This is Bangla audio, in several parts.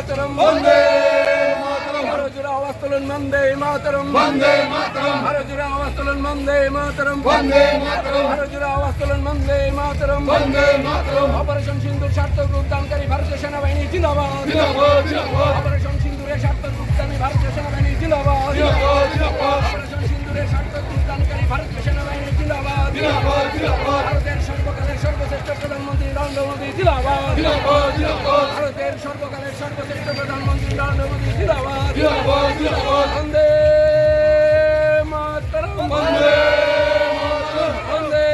মাতরম বন্দে মাতরম আরো জোরে আওয়াজ তুলুন বন্দে মাতরম বন্দে মাতরম আরো জোরে আওয়াজ তুলুন বন্দে মাতরম বন্দে মাতরম আরো জোরে আওয়াজ তুলুন বন্দে মাতরম বন্দে মাতরম অপারেশন সিন্দুর সার্থক রূপদানকারী ভারতীয় সেনাবাহিনী জিন্দাবাদ জিন্দাবাদ জিন্দাবাদ অপারেশন সিন্দুরের সার্থক রূপদানী ভারতীয় সেনাবাহিনী জিন্দাবাদ জিন্দাবাদ জিন্দাবাদ অপারেশন সিন্দুরের সার্থক রূপদানকারী ভারতীয় সেনাবাহিনী জিন্দাবাদ জিন্দাবাদ জিন্দাবাদ ভারতের সর্বকালের সর্বশ্রেষ্ঠ প্রধানমন্ত্রী নরেন্দ্র মোদী জিন্দাবাদ জিন্দাবাদ জিন্দাবাদ ভারতের সর্বকালের সর্বশ্রেষ্ঠ প্রধানমন্ত্রী নরেন্দ্র মোদী জিন্দাবাদ জিন্দাবাদ জিন্দাবাদ বন্দে মাতরম বন্দে বন্দে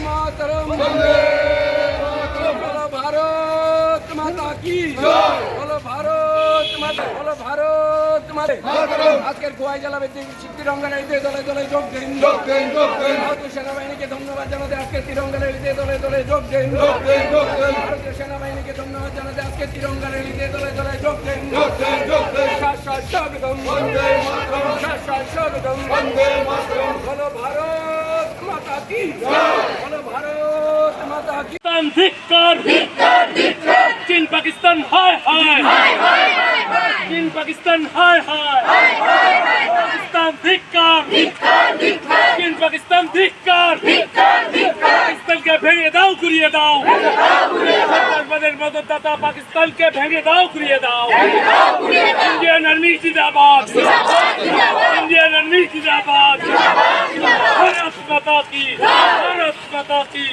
মাতরম বন্দে মাতরম বলো ভারত মাতা কি জয়। বলো ভারত মাতা বলো ভারত মাতা মাতরম আজকের খোয়াই জেলা ভিত্তিক তিরঙ্গা ঈদে দলে দলে যোগ দিন যোগ দেন যোগ দেন ভারতীয় সেনাবাহিনীকে ধন্যবাদ জানাতে আজকে তিরঙ্গা ঈদে দলে দলে যোগ দিন যোগ দেন যোগ দেন ভারতীয় সেনাবাহিনীকে ধন্যবাদ জানাতে আজকে তিরঙ্গা ঈদে দলে দলে যোগ দিন যোগ দেন যোগ দেন শাশ্বত স্বাগতম বন্দে মাতরম শাশ্বত স্বাগতম বন্দে মাতরম বলো ভারত মাতা কি জয়। বলো ভারত মাতা কি পাকিস্তান ধিক্কার চীন পাকিস্তান হায় হায় চীন পাকিস্তান হায় হায় পাকিস্তান ধিক্কার চীন পাকিস্তান ধিক্কার পাকিস্তানকে ভেঙে দাও ঘুরিয়ে দাও সন্ত্রাসবাদের মদতদাতা পাকিস্তানকে ভেঙে দাও ঘুরিয়ে দাও ইন্ডিয়ান আর্মি জিন্দাবাদ ইন্ডিয়ান আর্মি জিন্দাবাদ ভারত মাতা কি ভারত মাতা কি